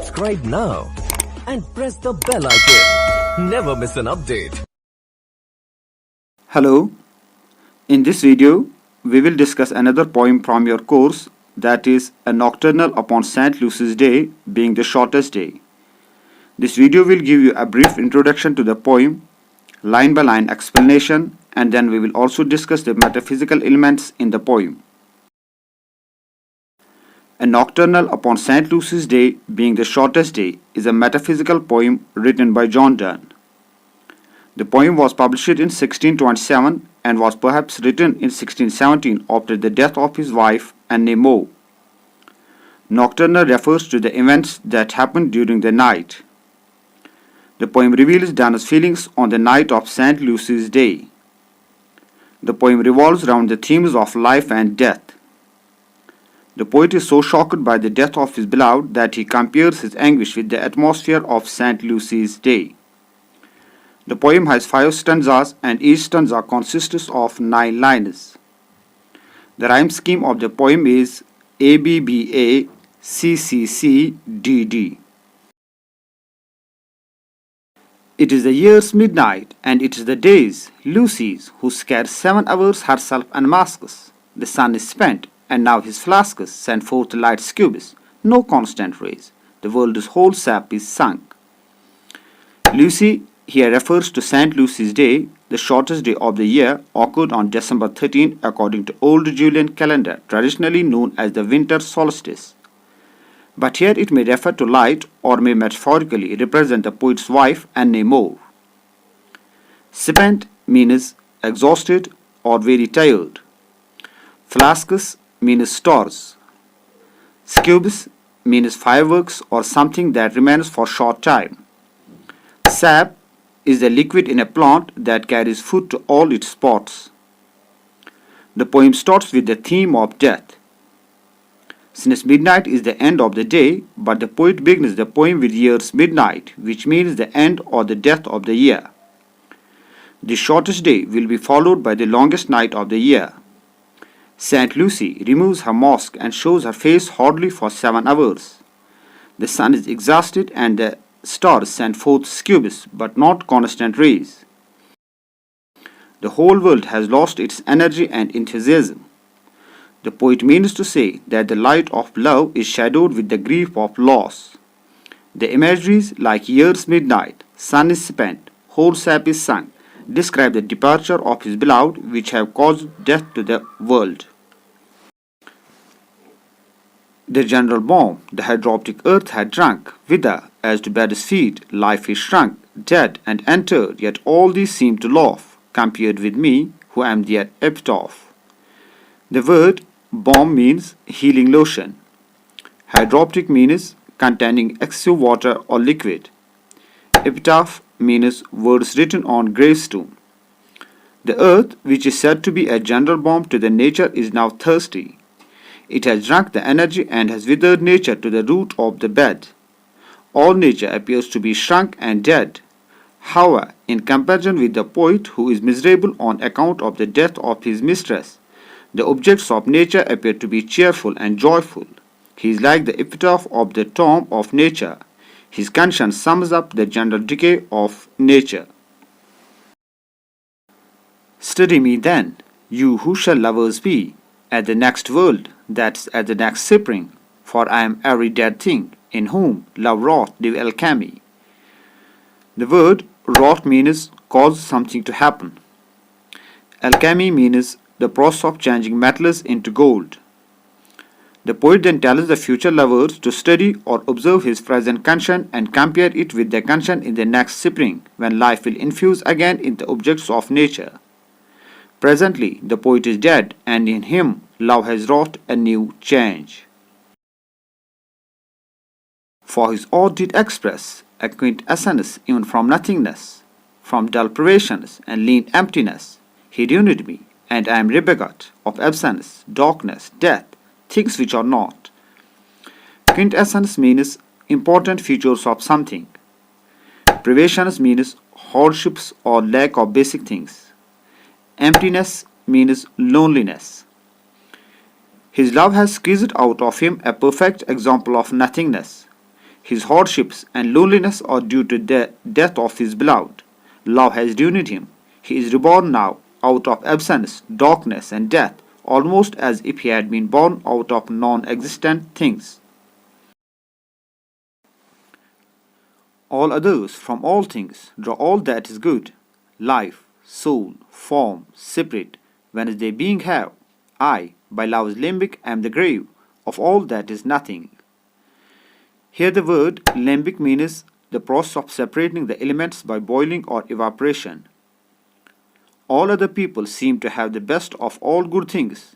subscribe now and press the bell icon. Never miss an update. Hello, in this video we will discuss another poem from your course, that is A Nocturnal Upon St. Lucy's Day, being the shortest day. This video will give you a brief introduction to the poem, line by line explanation, and then we will also discuss the metaphysical elements in the poem. A Nocturnal Upon St. Lucy's Day, being the shortest day, is a metaphysical poem written by John Donne. The poem was published in 1627 and was perhaps written in 1617 after the death of his wife, ABBACCCDD. Nocturnal refers to the events that happened during the night. The poem reveals Donne's feelings on the night of St. Lucy's Day. The poem revolves around the themes of life and death. The poet is so shocked by the death of his beloved that he compares his anguish with the atmosphere of St. Lucy's Day. The poem has 5 stanzas and each stanza consists of 9 lines. The rhyme scheme of the poem is ABBACCCDD. It is the year's midnight, and it is the day's, Lucy's, who scarce 7 hours herself unmasks. The sun is spent, and now his flasks send forth light cubes, no constant rays. The world's whole sap is sunk. Lucy here refers to St. Lucy's Day, the shortest day of the year, occurred on December 13 according to Old Julian calendar, traditionally known as the winter solstice. But here it may refer to light or may metaphorically represent the poet's wife, ABBACCCDD. Spent means exhausted or very tired. Flasks means stores. Cubes means fireworks or something that remains for short time. Sap is the liquid in a plant that carries food to all its spots. The poem starts with the theme of death. Since midnight is the end of the day, but the poet begins the poem with year's midnight, which means the end or the death of the year. The shortest day will be followed by the longest night of the year. St. Lucy removes her mask and shows her face hardly for 7 hours. The sun is exhausted and the stars send forth cubes, but not constant rays. The whole world has lost its energy and enthusiasm. The poet means to say that the light of love is shadowed with the grief of loss. The imageries like year's midnight, sun is spent, whole sap is sunk, describe the departure of his beloved which have caused death to the world. The general bomb the hydroptic earth had drunk, whither, as to bed is feed, life is shrunk, dead and entered, yet all these seem to laugh, compared with me, who am the epitaph. The word bomb means healing lotion. Hydroptic means containing excessive water or liquid. Epitaph means words written on gravestone. The earth, which is said to be a general bomb to the nature, is now thirsty. It has drunk the energy and has withered nature to the root of the bed. All nature appears to be shrunk and dead. However, in comparison with the poet who is miserable on account of the death of his mistress, the objects of nature appear to be cheerful and joyful. He is like the epitaph of the tomb of nature. His conscience sums up the general decay of nature. Study me then, you who shall lovers be, at the next world, that's at the next spring, for I am every dead thing, in whom love wrought the alchemy. The word wrought means cause something to happen. Alchemy means the process of changing metals into gold. The poet then tells the future lovers to study or observe his present conscience and compare it with their conscience in the next spring, when life will infuse again in the objects of nature. Presently, the poet is dead, and in him love has wrought a new change. For his art did express a quintessence even from nothingness, from dull privations and lean emptiness. He ruined me, and I am rebegot of absence, darkness, death, things which are not. Quintessence means important features of something. Privations means hardships or lack of basic things. Emptiness means loneliness. His love has squeezed out of him a perfect example of nothingness. His hardships and loneliness are due to the death of his beloved. Love has ruined him. He is reborn now out of absence, darkness, and death, almost as if he had been born out of non-existent things. All others from all things draw all that is good, life, soul, form, spirit, whence they being have. I, by love's limbic, am the grave of all that is nothing. Here the word limbic means the process of separating the elements by boiling or evaporation. All other people seem to have the best of all good things.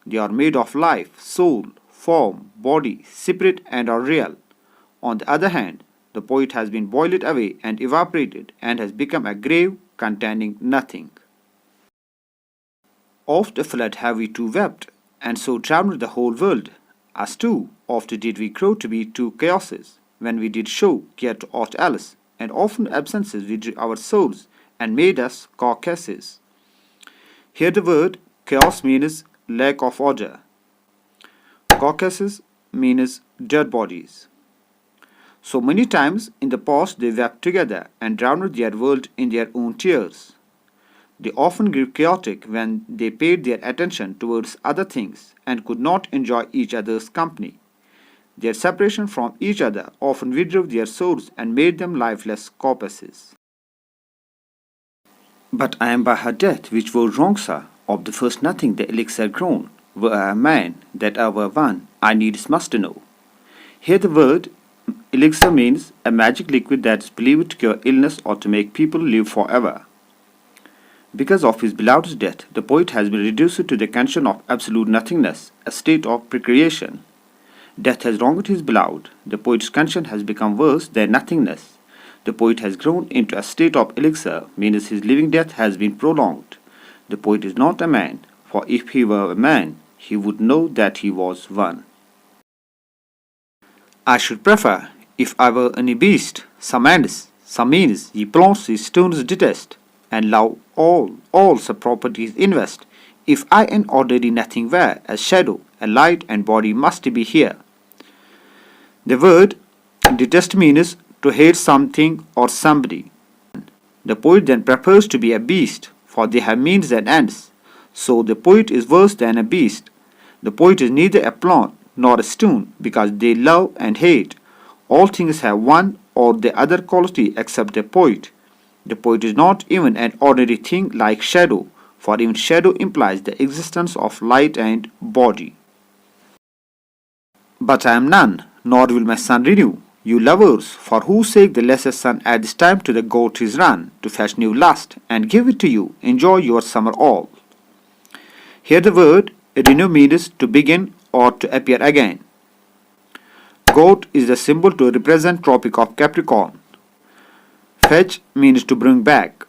They are made of life, soul, form, body, spirit, and are real. On the other hand, the poet has been boiled away and evaporated and has become a grave containing nothing. Oft a flood have we too wept, and so drowned the whole world. As too oft did we grow to be two chaoses, when we did show care to aught else, and often absences withdrew our souls, and made us carcasses. Here the word chaos means lack of order. Carcasses means dead bodies. So many times in the past they wept together and drowned their world in their own tears. They often grew chaotic when they paid their attention towards other things and could not enjoy each other's company. Their separation from each other often withdrew their souls and made them lifeless corpses. But I am by her death, which were wrong, sir, of the first nothing the elixir grown, were I a man, that I were one, I needs must know. Here the word elixir means a magic liquid that is believed to cure illness or to make people live forever. Because of his beloved's death, the poet has been reduced to the condition of absolute nothingness, a state of precreation. Death has wronged his beloved. The poet's condition has become worse than nothingness. The poet has grown into a state of elixir, means his living death has been prolonged. The poet is not a man, for if he were a man, he would know that he was one. I should prefer, if I were any beast, some ends, some means, ye plants, ye stones detest, and love all such properties invest. If I an ordinary nothing were, as shadow, and light and body must be here. The word detest means to hate something or somebody. The poet then prefers to be a beast, for they have means and ends. So the poet is worse than a beast. The poet is neither a plant nor a stone, because they love and hate. All things have one or the other quality except the poet. The poet is not even an ordinary thing like shadow, for even shadow implies the existence of light and body. But I am none, nor will my sun renew. You lovers, for whose sake the lesser sun at this time to the goat is run, to fetch new lust, and give it to you, enjoy your summer all. Here the word renew means to begin or to appear again. Goat is the symbol to represent Tropic of Capricorn. Fetch means to bring back.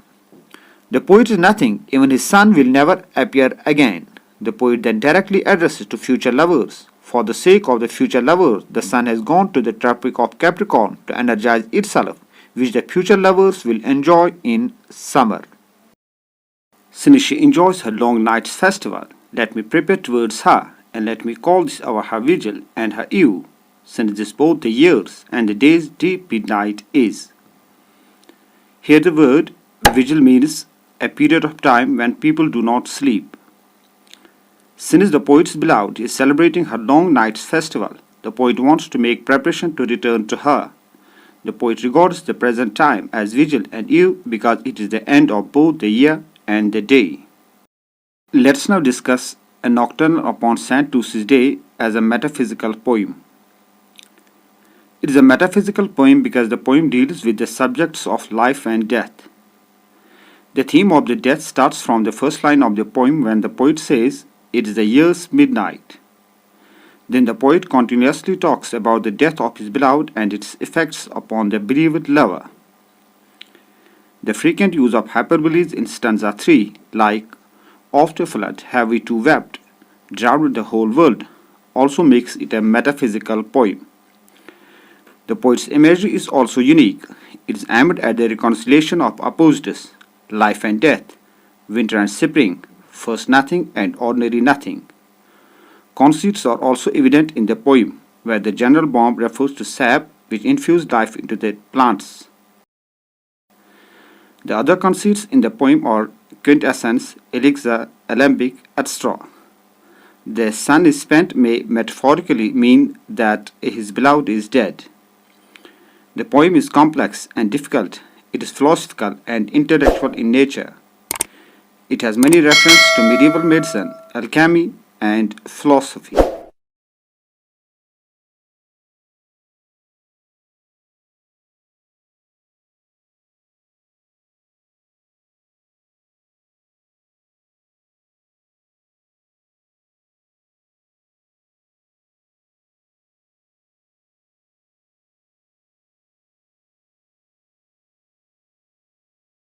The poet is nothing, even his sun will never appear again. The poet then directly addresses to future lovers. For the sake of the future lovers, the sun has gone to the Tropic of Capricorn to energize itself, which the future lovers will enjoy in summer. Since she enjoys her long night's festival, let me prepare towards her, and let me call this hour her vigil and her eve, since this both the years and the day's deep midnight is. Here the word vigil means a period of time when people do not sleep. Since the poet's beloved is celebrating her long night's festival, the poet wants to make preparation to return to her. The poet regards the present time as vigil and eve because it is the end of both the year and the day. Let's now discuss a Nocturnal Upon St. Day as a metaphysical poem. It is a metaphysical poem because the poem deals with the subjects of life and death. The theme of the death starts from the first line of the poem when the poet says, "It is the year's midnight." Then the poet continuously talks about the death of his beloved and its effects upon the bereaved lover. The frequent use of hyperboles in stanza 3, like "After flood have we too wept, drowned the whole world," also makes it a metaphysical poem. The poet's imagery is also unique. It is aimed at the reconciliation of opposites, life and death, winter and spring, first nothing and ordinary nothing. Conceits are also evident in the poem, where the general bomb refers to sap which infused life into the plants. The other conceits in the poem are quintessence, elixir, alembic, etc. The sun is spent may metaphorically mean that his beloved is dead. The poem is complex and difficult. It is philosophical and intellectual in nature. It has many references to medieval medicine, alchemy, and philosophy.